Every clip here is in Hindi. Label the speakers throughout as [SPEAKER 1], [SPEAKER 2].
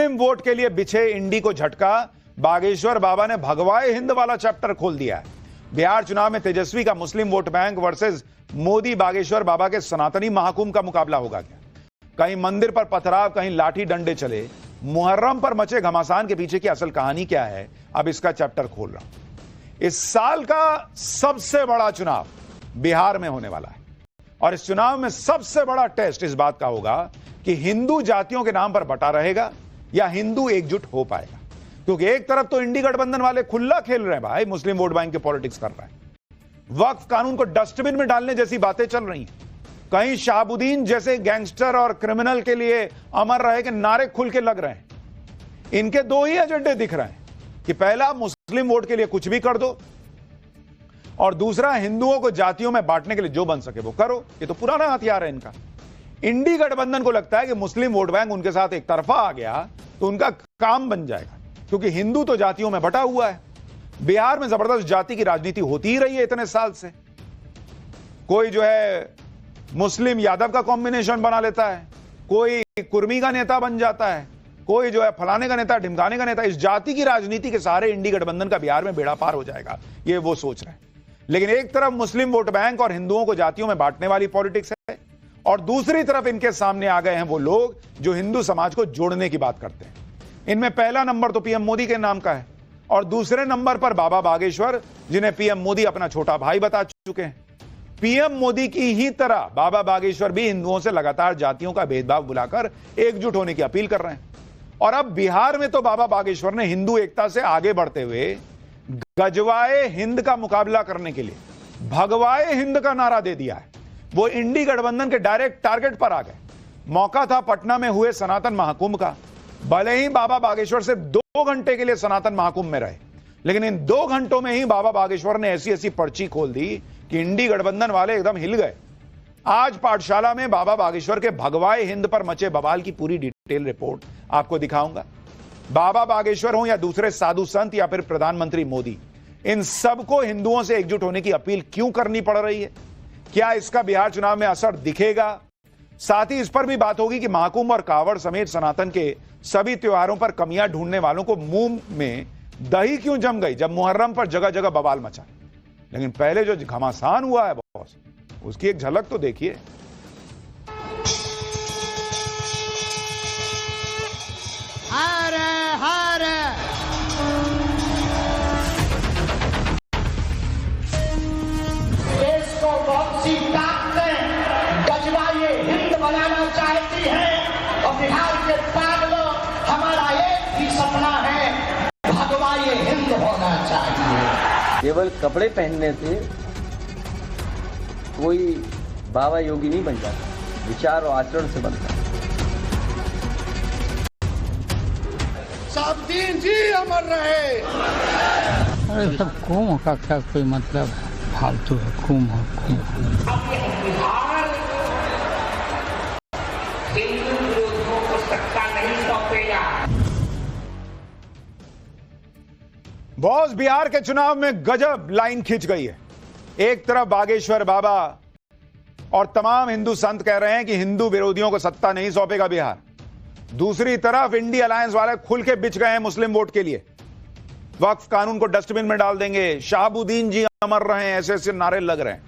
[SPEAKER 1] मुस्लिम वोट के लिए बिछे इंडी को झटका, बागेश्वर बाबा ने भगवाए हिंद वाला चैप्टर खोल दिया है। बिहार चुनाव में तेजस्वी का Muslim vote bank versus Modi Bageshwar बाबा के सनातनी महाकुंभ का मुकाबला होगा क्या? कहीं मंदिर पर पथराव, कहीं लाठी डंडे चले। मुहर्रम पर मचे घमासान के पीछे की असल कहानी क्या है, अब इसका चैप्टर खोल रहा हूं। इस साल का सबसे बड़ा चुनाव बिहार में होने वाला है और इस चुनाव में सबसे बड़ा टेस्ट इस बात का होगा कि हिंदू जातियों के नाम पर बटा रहेगा या हिंदू एकजुट हो पाएगा। क्योंकि एक तरफ तो इंडी गठबंधन वाले खुला खेल रहे हैं भाई, मुस्लिम वोट बैंक के पॉलिटिक्स कर रहे हैं, वक्फ कानून को डस्टबिन में डालने जैसी बातें चल रही हैं। कहीं शहाबुद्दीन जैसे गैंगस्टर और क्रिमिनल के लिए अमर रहे के नारे खुल के लग रहे हैं। इनके दो ही एजेंडे दिख रहे हैं कि पहला मुस्लिम वोट के लिए कुछ भी कर दो और दूसरा हिंदुओं को जातियों में बांटने के लिए जो बन सके वो करो। ये तो पुराना हथियार है इनका। इंडी गठबंधन को लगता है कि मुस्लिम वोट बैंक उनके साथ एक तरफा आ गया तो उनका काम बन जाएगा, क्योंकि हिंदू तो जातियों में बटा हुआ है। बिहार में जबरदस्त जाति की राजनीति होती ही रही है इतने साल से। कोई जो है मुस्लिम यादव का कॉम्बिनेशन बना लेता है, कोई कुर्मी का नेता बन जाता है, कोई जो है फलाने का नेता, ढिमकाने का नेता। इस जाति की राजनीति के सहारे इंडी गठबंधन का बिहार में बेड़ा पार हो जाएगा, ये वो सोच रहे हैं। लेकिन एक तरफ मुस्लिम वोट बैंक और हिंदुओं को जातियों में बांटने वाली पॉलिटिक्स है और दूसरी तरफ इनके सामने आ गए हैं वो लोग जो हिंदू समाज को जोड़ने की बात करते हैं। इनमें पहला नंबर तो पीएम मोदी के नाम का है और दूसरे नंबर पर बाबा बागेश्वर, जिन्हें पीएम मोदी अपना छोटा भाई बता चुके हैं। पीएम मोदी की ही तरह बाबा बागेश्वर भी हिंदुओं से लगातार जातियों का भेदभाव बुलाकर एकजुट होने की अपील कर रहे हैं। और अब बिहार में तो बाबा बागेश्वर ने हिंदू एकता से आगे बढ़ते हुए गजवाए हिंद का मुकाबला करने के लिए भगवाए हिंद का नारा दे दिया है। वो इंडी गठबंधन के डायरेक्ट टारगेट पर आ गए। मौका था पटना में हुए सनातन महाकुंभ का। भले ही बाबा बागेश्वर सिर्फ 2 घंटे के लिए सनातन महाकुंभ में रहे, लेकिन इन 2 घंटों में ही बाबा बागेश्वर ने ऐसी ऐसी पर्ची खोल दी कि इंडी गठबंधन वाले एकदम हिल गए। आज पाठशाला में बाबा बागेश्वर के भगवाए हिंद पर मचे बवाल की पूरी डिटेल रिपोर्ट आपको दिखाऊंगा। बाबा बागेश्वर हो या दूसरे साधु संत या फिर प्रधानमंत्री मोदी, इन सबको हिंदुओं से एकजुट होने की अपील क्यों करनी पड़ रही है? क्या इसका बिहार चुनाव में असर दिखेगा? साथ ही इस पर भी बात होगी कि महाकुंभ और कावड़ समेत सनातन के सभी त्योहारों पर कमियां ढूंढने वालों को मुंह में दही क्यों जम गई जब मुहर्रम पर जगह जगह बवाल मचा। लेकिन पहले जो घमासान हुआ है बॉस, उसकी एक झलक तो देखिए।
[SPEAKER 2] देश को बहुत सी ताकतें गजवाए हिंद बनाना चाहती हैं और बिहार के पागलों, हमारा एक ही सपना है, भगवाए हिंद होना चाहिए।
[SPEAKER 3] केवल कपड़े पहनने से कोई बाबा योगी नहीं बन जाता, विचार और आचरण से बनता।
[SPEAKER 2] शहाबुद्दीन जी अमर रहे।
[SPEAKER 4] अरे सब कुम का क्या कोई मतलब फालतू है, कुम है कुम।
[SPEAKER 2] बिहार हिंदू विरोधियों को सत्ता नहीं सौंपेगा।
[SPEAKER 1] बॉस, बिहार के चुनाव में गजब लाइन खिंच गई है। एक तरफ बागेश्वर बाबा और तमाम हिंदू संत कह रहे हैं कि हिंदू विरोधियों को सत्ता नहीं सौंपेगा बिहार। दूसरी तरफ इंडी अलायंस वाले खुल के बिछ गए हैं मुस्लिम वोट के लिए। वक्फ कानून को डस्टबिन में डाल देंगे, शहाबुद्दीन जी अमर रहे, ऐसे ऐसे नारे लग रहे हैं।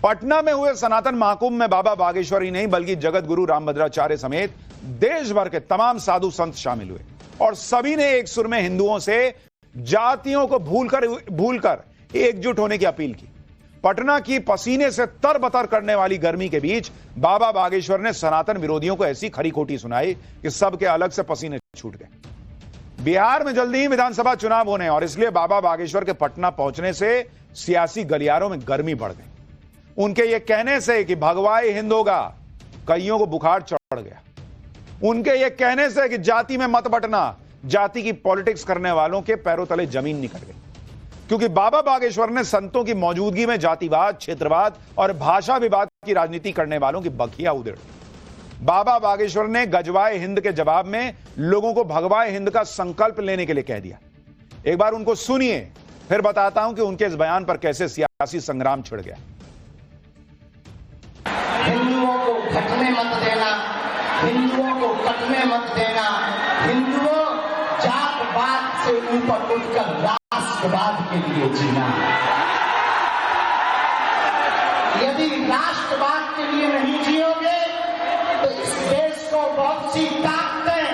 [SPEAKER 1] पटना में हुए सनातन महाकुंभ में बाबा बागेश्वर ही नहीं बल्कि जगत गुरु रामभद्राचार्य समेत देश भर के तमाम साधु संत शामिल हुए और सभी ने एक सुर में हिंदुओं से जातियों को भूलकर एकजुट होने की अपील की। पटना की पसीने से तरबतर करने वाली गर्मी के बीच बाबा बागेश्वर ने सनातन विरोधियों को ऐसी खरी खोटी सुनाई कि सबके अलग से पसीने छूट गए। बिहार में जल्दी ही विधानसभा चुनाव होने और इसलिए बाबा बागेश्वर के पटना पहुंचने से सियासी गलियारों में गर्मी बढ़ गई। उनके ये कहने से कि भगवाए हिंद होगा, कईयों को बुखार चढ़ गया। उनके ये कहने से कि जाति में मत बंटना, जाति की पॉलिटिक्स करने वालों के पैरों तले जमीन निकल गई, क्योंकि बाबा बागेश्वर ने संतों की मौजूदगी में जातिवाद, क्षेत्रवाद और भाषा विवाद की राजनीति करने वालों की बखिया उधेड़ दी। बाबा बागेश्वर ने गजवाए हिंद के जवाब में लोगों को भगवाए हिंद का संकल्प लेने के लिए कह दिया। एक बार उनको सुनिए, फिर बताता हूं कि उनके इस बयान पर कैसे सियासी संग्राम छिड़ गया।
[SPEAKER 2] हिंदुओं को घटने मत देना, हिंदुओं को कटने मत देना, हिंदुओं, जातवाद से ऊपर उठकर राष्ट्रवाद के लिए जीना। यदि राष्ट्रवाद के लिए नहीं जियोगे तो इस देश को बहुत सी ताकतें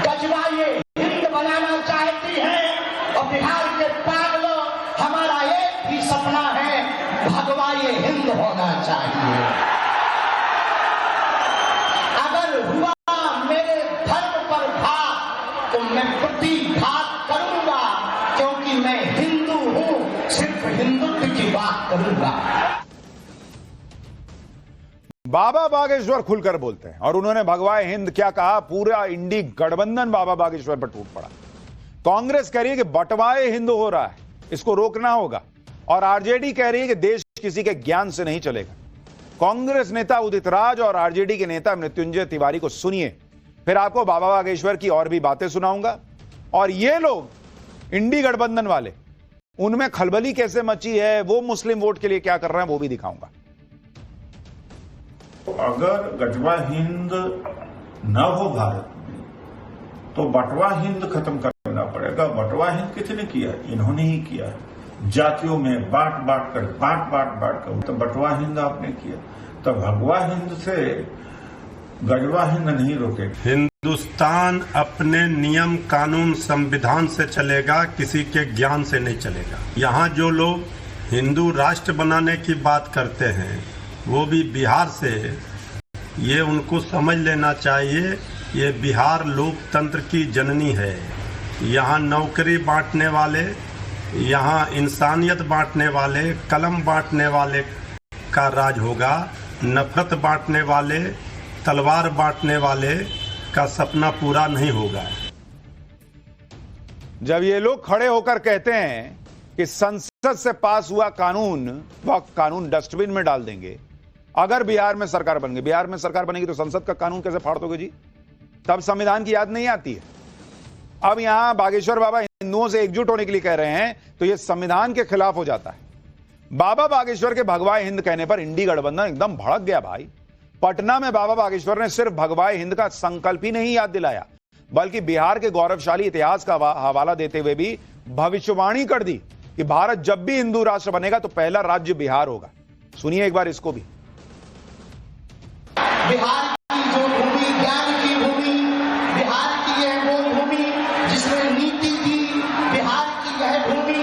[SPEAKER 2] गजवाए हिंद बनाना चाहती हैं और बिहार के पागलों, हमारा एक ही सपना है, भगवाए हिंद होना चाहिए। अगर हुआ मेरे धर्म पर घात तो मैं प्रतिघात करूंगा, क्योंकि मैं हिंदू हूं, सिर्फ हिंदुत्व की बात करूंगा।
[SPEAKER 1] बाबा बागेश्वर खुलकर बोलते हैं और उन्होंने भगवाए हिंद क्या कहा, पूरा इंडी गठबंधन बाबा बागेश्वर पर टूट पड़ा। कांग्रेस कह रही है कि बंटवाए हिंद हो रहा है, इसको रोकना होगा, और आरजेडी कह रही है कि देश किसी के ज्ञान से नहीं चलेगा। कांग्रेस नेता उदित राज और आरजेडी के नेता मृत्युंजय तिवारी को सुनिए, फिर आपको बाबा बागेश्वर की और भी बातें सुनाऊंगा। और ये लोग इंडी गठबंधन वाले, उनमें खलबली कैसे मची है, वो मुस्लिम वोट के लिए क्या कर रहे हैं, वो भी दिखाऊंगा।
[SPEAKER 5] अगर गजवा हिंद न हो भारत में तो बटवा हिंद खत्म करना पड़ेगा। बटवा हिंद किसने किया? इन्होंने ही किया, जातियों में बांट कर तो बटवा हिंद आपने किया। तो भगवा हिंद से गजवा हिंद नहीं रोकेगा।
[SPEAKER 6] हिंदुस्तान अपने नियम कानून संविधान से चलेगा, किसी के ज्ञान से नहीं चलेगा। यहाँ जो लोग हिंदू राष्ट्र बनाने की बात करते हैं, वो भी बिहार से, ये उनको समझ लेना चाहिए, ये बिहार लोकतंत्र की जननी है। यहाँ नौकरी बांटने वाले, यहाँ इंसानियत बांटने वाले, कलम बांटने वाले का राज होगा। नफरत बांटने वाले, तलवार बांटने वाले का सपना पूरा नहीं होगा।
[SPEAKER 1] जब ये लोग खड़े होकर कहते हैं कि संसद से पास हुआ कानून, वह कानून डस्टबिन में डाल देंगे अगर बिहार में सरकार बन गई। बिहार में सरकार बनेगी तो संसद का कानून कैसे फाड़ दोगे जी? तब संविधान की याद नहीं आती है। अब यहां बागेश्वर बाबा हिंदुओं से एकजुट होने के लिए कह रहे हैं तो यह संविधान के खिलाफ हो जाता है। बाबा बागेश्वर के भगवाए हिंद कहने पर इंडी गठबंधन एकदम भड़क गया भाई। पटना में बाबा बागेश्वर ने सिर्फ भगवाए हिंद का संकल्प ही नहीं याद दिलाया, बल्कि बिहार के गौरवशाली इतिहास का हवाला देते हुए भी भविष्यवाणी कर दी कि भारत जब भी हिंदू राष्ट्र बनेगा तो पहला राज्य बिहार होगा। सुनिए एक बार इसको भी।
[SPEAKER 2] बिहार की जो भूमि, ज्ञान की भूमि, बिहार की यह वो भूमि जिसमें नीति थी, बिहार की यह भूमि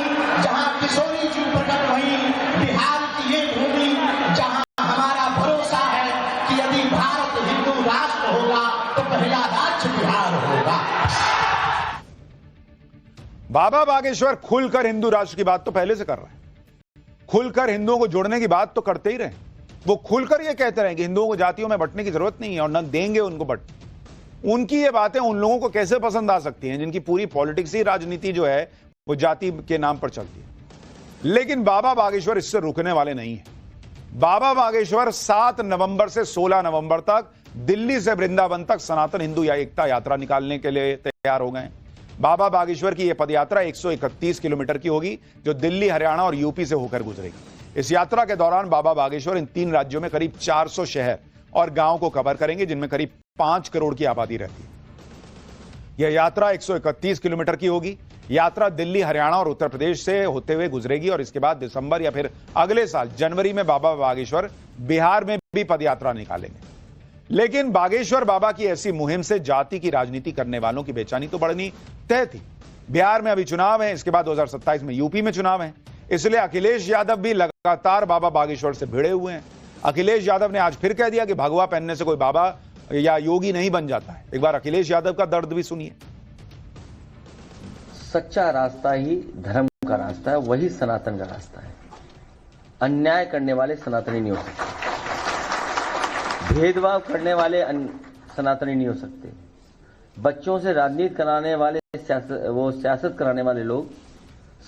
[SPEAKER 2] जहां किशोरी जी प्रकट हुई, बिहार की ये भूमि जहां हमारा भरोसा है कि यदि भारत हिंदू राष्ट्र होगा तो पहला राज्य बिहार होगा।
[SPEAKER 1] बाबा बागेश्वर खुलकर हिंदू राष्ट्र की बात तो पहले से कर रहे हैं, खुलकर हिंदुओं को जोड़ने की बात तो करते ही रहे। वो खुलकर ये कहते रहे कि हिंदुओं को जातियों में बंटने की जरूरत नहीं है और न देंगे उनको बंट। उनकी ये बातें उन लोगों को कैसे पसंद आ सकती हैं जिनकी पूरी पॉलिटिक्स ही राजनीति जो है वो जाति के नाम पर चलती है। लेकिन बाबा बागेश्वर इससे रुकने वाले नहीं है। बाबा बागेश्वर 7 नवंबर से 16 नवंबर तक दिल्ली से वृंदावन तक सनातन हिंदू एकता यात्रा निकालने के लिए तैयार हो गए। बाबा बागेश्वर की यह पदयात्रा 131 किलोमीटर की होगी, जो दिल्ली, हरियाणा और यूपी से होकर गुजरेगी। इस यात्रा के दौरान बाबा बागेश्वर इन 3 राज्यों में करीब 400 शहर और गांवों को कवर करेंगे, जिनमें करीब 5 करोड़ की आबादी रहती है। यह यात्रा 131 किलोमीटर की होगी। यात्रा दिल्ली, हरियाणा और उत्तर प्रदेश से होते हुए गुजरेगी और इसके बाद दिसंबर या फिर अगले साल जनवरी में बाबा बागेश्वर बिहार में भी पदयात्रा निकालेंगे। लेकिन बागेश्वर बाबा की ऐसी मुहिम से जाति की राजनीति करने वालों की बेचैनी तो बढ़नी तय थी। बिहार में अभी चुनाव है, इसके बाद 2027 में यूपी में चुनाव है, इसलिए अखिलेश यादव भी लगातार बाबा बागेश्वर से भिड़े हुए हैं। अखिलेश यादव ने आज फिर कह दिया कि भगवा पहनने से कोई बाबा या योगी नहीं बन जाता है। एक बार अखिलेश यादव का दर्द भी सुनिए।
[SPEAKER 3] सच्चा रास्ता ही धर्म का रास्ता है, वही सनातन का रास्ता है। अन्याय करने वाले सनातनी नहीं हो सकते, भेदभाव करने वाले सनातनी नहीं हो सकते, बच्चों से राजनीति कराने वाले सियासत कराने वाले लोग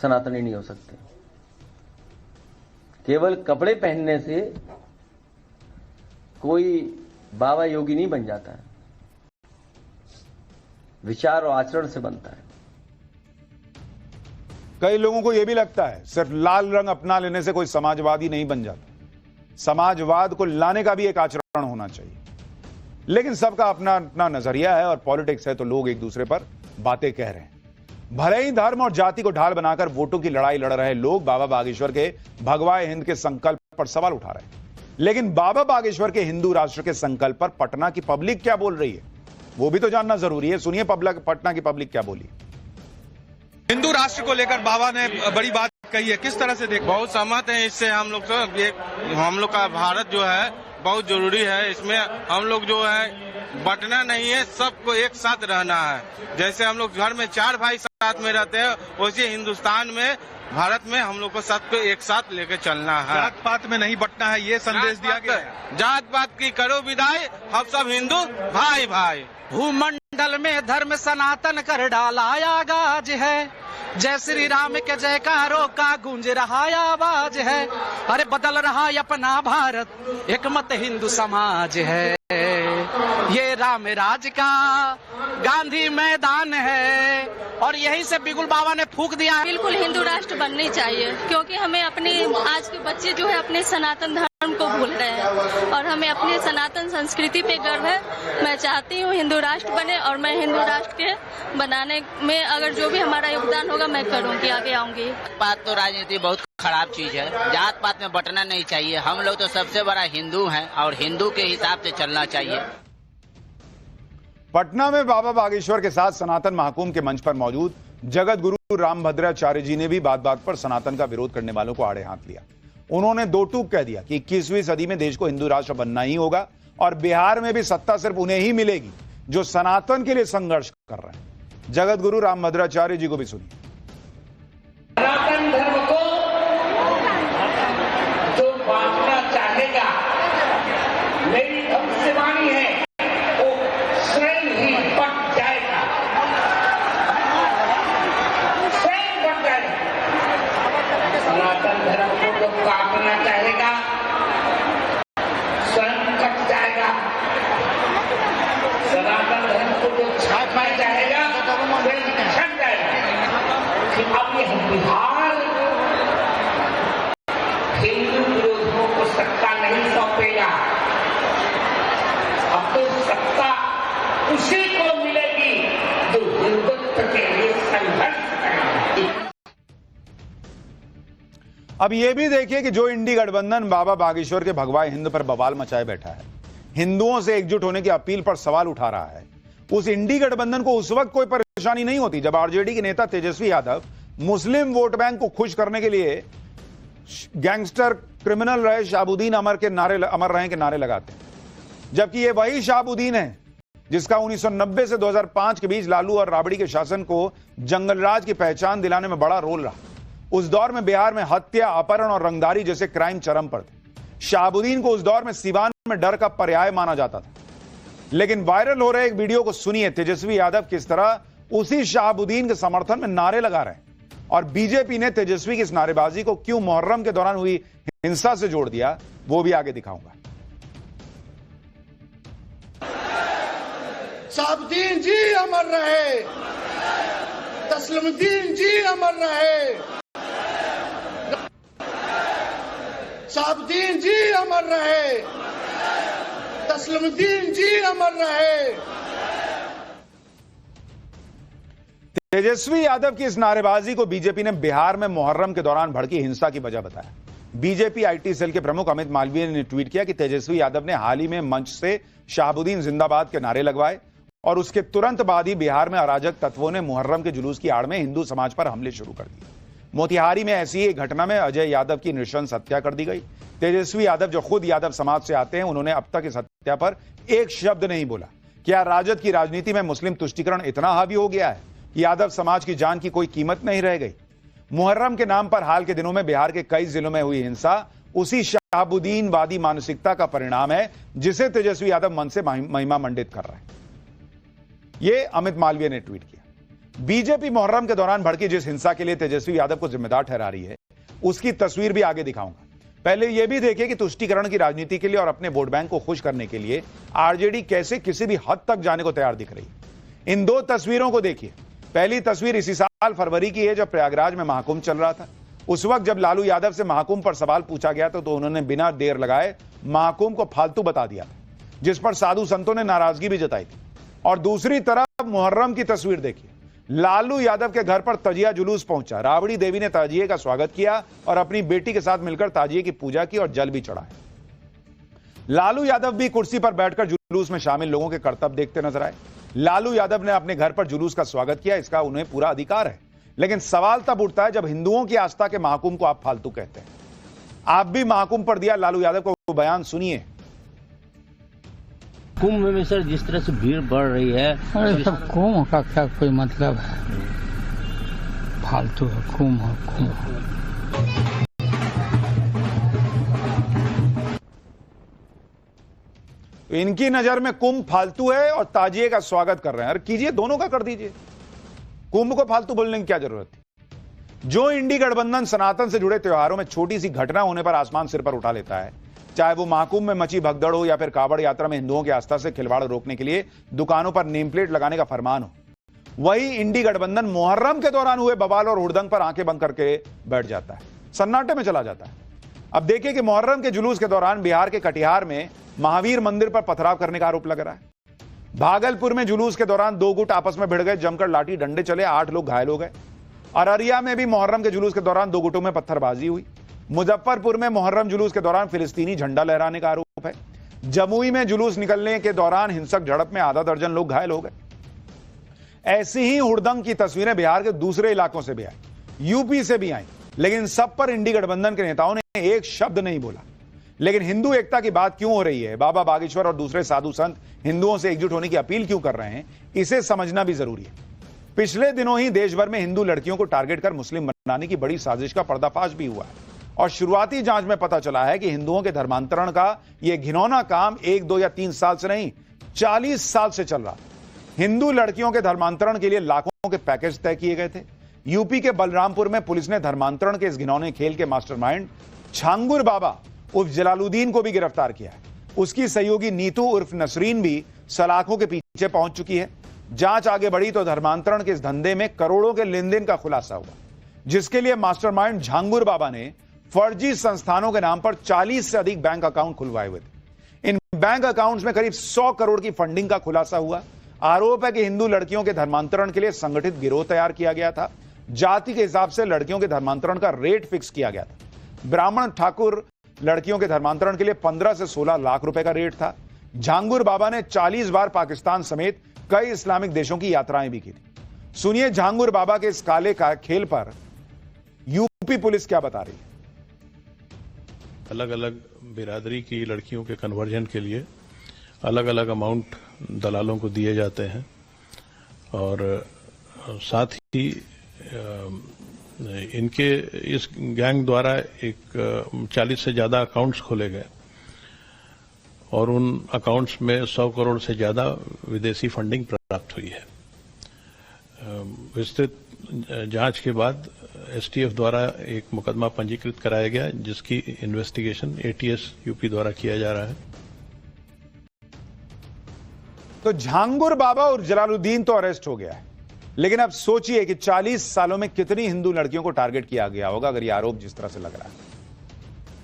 [SPEAKER 3] सनातनी नहीं हो सकते। केवल कपड़े पहनने से कोई बाबा योगी नहीं बन जाता है, विचार और आचरण से बनता है।
[SPEAKER 1] कई लोगों को यह भी लगता है सिर्फ लाल रंग अपना लेने से कोई समाजवादी नहीं बन जाता, समाजवाद को लाने का भी एक आचरण होना चाहिए। लेकिन सबका अपना अपना नजरिया है और पॉलिटिक्स है तो लोग एक दूसरे पर बातें कह रहे हैं। भले ही धर्म और जाति को ढाल बनाकर वोटों की लड़ाई लड़ रहे लोग बाबा बागेश्वर के भगवाए हिंद के संकल्प पर सवाल उठा रहे हैं, लेकिन बाबा बागेश्वर के हिंदू राष्ट्र के संकल्प पर पटना की पब्लिक क्या बोल रही है वो भी तो जानना जरूरी है। सुनिए पटना की पब्लिक क्या बोली।
[SPEAKER 7] हिंदू राष्ट्र को लेकर बाबा ने बड़ी बात कही है, किस तरह से देख?
[SPEAKER 8] बहुत सहमत है इससे। हम लोग तो ये हम लोग का भारत जो है बहुत जरूरी है। इसमें हम लोग जो है बंटना नहीं है, सबको एक साथ रहना है। जैसे हम लोग घर में 4 भाई साथ में रहते हैं, वैसे हिंदुस्तान में भारत में हम लोग को सबको एक साथ लेके चलना है।
[SPEAKER 7] जात पात में नहीं बंटना है, ये संदेश दिया गया है।
[SPEAKER 8] जात पात की करो विदाई, हम सब हिंदू भाई भाई।
[SPEAKER 9] भूमंडल में धर्म सनातन कर डाला गाज है, जय श्री राम के जयकारों का गूंज रहा आवाज है। अरे बदल रहा अपना भारत, एक मत हिंदू समाज है। ये राम राज का गांधी मैदान है और यहीं से बिगुल बाबा ने फूंक दिया।
[SPEAKER 10] बिल्कुल हिंदू राष्ट्र बननी चाहिए, क्योंकि हमें अपने आज के बच्चे जो है अपने सनातन धर्म को भूल रहे हैं और हमें अपने सनातन संस्कृति पे गर्व है। मैं चाहती हूँ हिंदू राष्ट्र बने और मैं हिंदू राष्ट्र के बनाने में अगर जो भी हमारा योगदान होगा मैं करूँगी, आगे आऊंगी।
[SPEAKER 11] बात तो राजनीति बहुत खराब चीज है, जात पात में बंटना नहीं चाहिए। हम लोग तो सबसे बड़ा हिंदू हैं और हिंदू के हिसाब से चलना चाहिए।
[SPEAKER 1] पटना में बाबा बागेश्वर के साथ सनातन महाकुंभ के मंच पर मौजूद जगत गुरु रामभद्राचार्य जी ने भी बात बात पर सनातन का विरोध करने वालों को आड़े हाथ लिया। उन्होंने दो टूक कह दिया कि 21वीं सदी में देश को हिंदू राष्ट्र बनना ही होगा और बिहार में भी सत्ता सिर्फ उन्हें ही मिलेगी जो सनातन के लिए संघर्ष कर रहे हैं। जगत गुरु रामभद्राचार्य जी को भी सुनिए।
[SPEAKER 2] सनातन धर्म को जो बांटना चाहेगा, मेरी भविष्यवाणी है, वो स्वयं ही बट जाएगा, स्वयं बट जाएगा। सनातन धर्म को जो काटना चाहेगा स्वयं कट जाएगा। सनातन धर्म को जो छापना चाहेगा स्वयं छट जाएगा। अब यह बिहार हिंदू विरोधियों को सत्ता नहीं सौंपेगा, अब तो सत्ता उसी को मिलेगी जो हिंदुत्व के लिए संघर्ष करेगी।
[SPEAKER 1] अब यह भी देखिए कि जो इंडी गठबंधन बाबा बागेश्वर के भगवाए हिंद पर बवाल मचाए बैठा है, हिंदुओं से एकजुट होने की अपील पर सवाल उठा रहा है, उस इंडी गठबंधन को उस वक्त कोई परेशानी नहीं होती जब आरजेडी के नेता तेजस्वी यादव मुस्लिम वोट बैंक को खुश करने के लिए गैंगस्टर क्रिमिनल रहे शहाबुद्दीन अमर रहे के नारे लगाते हैं। जबकि ये वही शहाबुद्दीन है जिसका 1990 से 2005 के बीच लालू और राबड़ी के शासन को जंगलराज की पहचान दिलाने में बड़ा रोल रहा। उस दौर में बिहार में हत्या, अपहरण और रंगदारी जैसे क्राइम चरम पर थे। शहाबुद्दीन को उस दौर में सिवान में डर का पर्याय माना जाता था। लेकिन वायरल हो रहे एक वीडियो को सुनिए, तेजस्वी यादव किस तरह उसी शहाबुद्दीन के समर्थन में नारे लगा रहे हैं और बीजेपी ने तेजस्वी की इस नारेबाजी को क्यों मुहर्रम के दौरान हुई हिंसा से जोड़ दिया वो भी आगे दिखाऊंगा।
[SPEAKER 2] शहाबुद्दीन जी अमर रहे, तस्लीमुद्दीन जी अमर रहे, शहाबुद्दीन जी अमर रहे, तस्लीमुद्दीन जी अमर रहे।
[SPEAKER 1] तेजस्वी यादव की इस नारेबाजी को बीजेपी ने बिहार में मुहर्रम के दौरान भड़की हिंसा की वजह बताया। बीजेपी आईटी सेल के प्रमुख अमित मालवीय ने ट्वीट किया कि तेजस्वी यादव ने हाल ही में मंच से शहाबुद्दीन जिंदाबाद के नारे लगवाए और उसके तुरंत बाद ही बिहार में अराजक तत्वों ने मुहर्रम के जुलूस की आड़ में हिंदू समाज पर हमले शुरू कर दिए। मोतिहारी में ऐसी एक घटना में अजय यादव की नृशंस हत्या कर दी गई। तेजस्वी यादव जो खुद यादव समाज से आते हैं, उन्होंने अब तक इस हत्या पर एक शब्द नहीं बोला। क्या राजद की राजनीति में मुस्लिम तुष्टीकरण इतना हावी हो गया है कि यादव समाज की जान की कोई कीमत नहीं रह गई? मुहर्रम के नाम पर हाल के दिनों में बिहार के कई जिलों में हुई हिंसा उसी शहाबुद्दीनवादी मानसिकता का परिणाम है जिसे तेजस्वी यादव मन से महिमा मंडित कर रहे हैं। यह अमित मालवीय ने ट्वीट किया। बीजेपी मुहर्रम के दौरान भड़की जिस हिंसा के लिए तेजस्वी यादव को जिम्मेदार ठहरा रही है उसकी तस्वीर भी आगे दिखाऊंगा। पहले यह भी देखिए कि तुष्टीकरण की राजनीति के लिए और अपने वोट बैंक को खुश करने के लिए आरजेडी कैसे किसी भी हद तक जाने को तैयार दिख रही है। इन दो तस्वीरों को देखिए। पहली तस्वीर इसी साल फरवरी की है जब प्रयागराज में महाकुंभ चल रहा था। उस वक्त जब लालू यादव से महाकुंभ पर सवाल पूछा गया तो उन्होंने बिना देर लगाए महाकुंभ को फालतू बता दिया था। जिस पर साधु संतों ने नाराजगी भी जताई थी। और दूसरी तरफ मुहर्रम की तस्वीर देखिए, लालू यादव के घर पर तजिया जुलूस पहुंचा। राबड़ी देवी ने ताजिए का स्वागत किया और अपनी बेटी के साथ मिलकर ताजिए की पूजा की और जल भी चढ़ाया। लालू यादव भी कुर्सी पर बैठकर जुलूस में शामिल लोगों के करतब देखते नजर आए। लालू यादव ने अपने घर पर जुलूस का स्वागत किया, इसका उन्हें पूरा अधिकार है, लेकिन सवाल तब उठता है जब हिंदुओं की आस्था के महाकुंभ को आप फालतू कहते हैं। आप भी महाकुंभ पर दिया लालू यादव को, वो बयान सुनिए।
[SPEAKER 3] कुंभ में सर जिस तरह से भीड़ बढ़ रही है,
[SPEAKER 4] अरे सब कुंभ का क्या कोई मतलब है, फालतू है कुंभ।
[SPEAKER 1] इनकी नजर में कुंभ फालतू है और ताजिए का स्वागत कर रहे हैं। अरे कीजिए, दोनों का कर दीजिए, कुंभ को फालतू बोलने की क्या जरूरत थी। जो इंडी गठबंधन सनातन से जुड़े त्योहारों में छोटी सी घटना होने पर आसमान सिर पर उठा लेता है, चाहे वो महाकुंभ में मची भगदड़ हो या फिर कावड़ यात्रा में हिंदुओं की आस्था से खिलवाड़ रोकने के लिए दुकानों पर नेम प्लेट लगाने का फरमान हो, वही इंडी गठबंधन मुहर्रम के दौरान हुए बवाल और हुड़दंग पर आंखें बंद करके बैठ जाता है, सन्नाटे में चला जाता है। अब देखिए कि मुहर्रम के जुलूस के दौरान बिहार के कटिहार में महावीर मंदिर पर पथराव करने का आरोप लग रहा है। भागलपुर में जुलूस के दौरान दो गुट आपस में भिड़ गए, जमकर लाठी डंडे चले, 8 लोग घायल हो गए। अररिया में भी मुहर्रम के जुलूस के दौरान दो गुटों में पत्थरबाजी हुई। मुजफ्फरपुर में मुहर्रम जुलूस के दौरान फिलिस्तीनी झंडा लहराने का आरोप है। जमुई में जुलूस निकलने के दौरान हिंसक झड़प में आधा दर्जन लोग घायल हो गए। ऐसी ही हुड़दंग की तस्वीरें बिहार के दूसरे इलाकों से भी आई, यूपी से भी आई, लेकिन सब पर इंडी गठबंधन के नेताओं ने एक शब्द नहीं बोला। लेकिन हिंदू एकता की बात क्यों हो रही है, बाबा बागेश्वर और दूसरे साधु संत हिंदुओं से एकजुट होने की अपील क्यों कर रहे हैं, इसे समझना भी जरूरी है। पिछले दिनों ही देश भर में हिंदू लड़कियों को टारगेट कर मुस्लिम बनाने की बड़ी साजिश का पर्दाफाश भी हुआ है और शुरुआती जांच में पता चला है कि हिंदुओं के धर्मांतरण का यह घिनौना काम 1, 2 या 3 साल से नहीं, 40 साल से चल रहा। हिंदू लड़कियों के धर्मांतरण के लिए लाखों के पैकेज तय किए गए थे। यूपी के बलरामपुर में पुलिस ने धर्मांतरण के इस घिनौने खेल के मास्टरमाइंड छांगुर बाबा उर्फ जलालुद्दीन को भी गिरफ्तार किया है। उसकी सहयोगी नीतू उर्फ नसरीन भी सलाखों के पीछे पहुंच चुकी है। जांच आगे बढ़ी तो धर्मांतरण के इस धंधे में करोड़ों के लेन देन का खुलासा हुआ, जिसके लिए मास्टरमाइंड झांगुर बाबा ने फर्जी संस्थानों के नाम पर 40 से अधिक बैंक अकाउंट खुलवाए हुए थे। इन बैंक अकाउंट्स में करीब 100 करोड़ की फंडिंग का खुलासा हुआ। आरोप है कि हिंदू लड़कियों के धर्मांतरण के लिए संगठित गिरोह तैयार किया गया था। जाति के हिसाब से लड़कियों के धर्मांतरण का रेट फिक्स किया गया था। ब्राह्मण ठाकुर लड़कियों के धर्मांतरण के लिए 15 से 16 लाख रुपए का रेट था। झांगुर बाबा ने 40 बार पाकिस्तान समेत कई इस्लामिक देशों की यात्राएं भी की थी। सुनिए झांगुर बाबा के इस काले का खेल पर यूपी पुलिस क्या बता रही है।
[SPEAKER 12] अलग अलग बिरादरी की लड़कियों के कन्वर्जन के लिए अलग अलग अमाउंट दलालों को दिए जाते हैं और साथ ही इनके इस गैंग द्वारा एक 40 से ज्यादा अकाउंट्स खोले गए और उन अकाउंट्स में 100 करोड़ से ज्यादा विदेशी फंडिंग प्राप्त हुई है। विस्तृत जांच के बाद एसटीएफ द्वारा एक मुकदमा पंजीकृत कराया गया, जिसकी इन्वेस्टिगेशन एटीएस यूपी द्वारा किया जा रहा है।
[SPEAKER 1] तो झांगुर बाबा और जलालुद्दीन तो अरेस्ट हो गया है, लेकिन अब सोचिए कि 40 सालों में कितनी हिंदू लड़कियों को टारगेट किया गया होगा अगर यह आरोप जिस तरह से लग रहा है,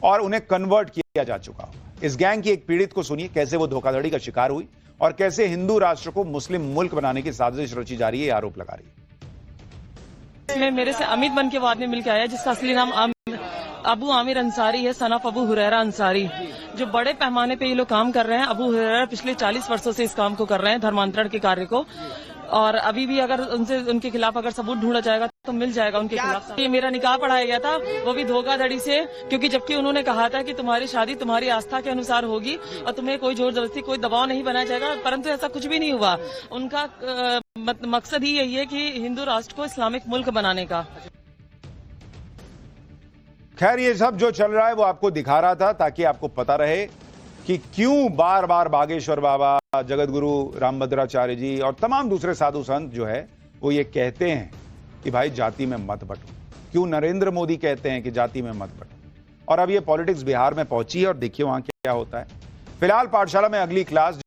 [SPEAKER 1] और उन्हें कन्वर्ट किया जा चुका होगा। इस गैंग की एक पीड़ित को सुनिए, कैसे वो धोखाधड़ी का शिकार हुई और कैसे हिंदू राष्ट्र को मुस्लिम मुल्क बनाने की साजिश रची जा रही है, आरोप लगा रही है।
[SPEAKER 13] मेरे से अमित बन के वो आदमी मिलकर आया जिसका असली नाम अबू आमिर अंसारी है, सन ऑफ अबू हुरैरा अंसारी। जो बड़े पैमाने पे ये लोग काम कर रहे हैं। अबू हुरैरा पिछले 40 वर्षों से इस काम को कर रहे हैं, धर्मांतरण के कार्य को, और अभी भी अगर उनके खिलाफ अगर सबूत ढूंढा जाएगा तो मिल जाएगा उनके खिलाफ। ये मेरा निकाह पढ़ाया गया था, वो भी धोखाधड़ी से, क्योंकि जबकि उन्होंने कहा था कि तुम्हारी शादी तुम्हारी आस्था के अनुसार होगी और तुम्हें कोई जोर जबरदस्ती कोई दबाव नहीं बनाया जाएगा, परंतु ऐसा कुछ भी नहीं हुआ। उनका मकसद ही यही है कि हिंदू राष्ट्र को इस्लामिक मुल्क बनाने का।
[SPEAKER 1] खैर, ये सब जो चल रहा है वो आपको दिखा रहा था ताकि आपको पता रहे कि क्यों बार बार बागेश्वर बाबा, जगत गुरु रामभद्राचार्य जी और तमाम दूसरे साधु संत जो है वो ये कहते हैं कि भाई जाति में मत बंटो। क्यों नरेंद्र मोदी कहते हैं कि जाति में मत बंटो। और अब ये पॉलिटिक्स बिहार में पहुंची है और देखिए वहां क्या होता है। फिलहाल पाठशाला में अगली क्लास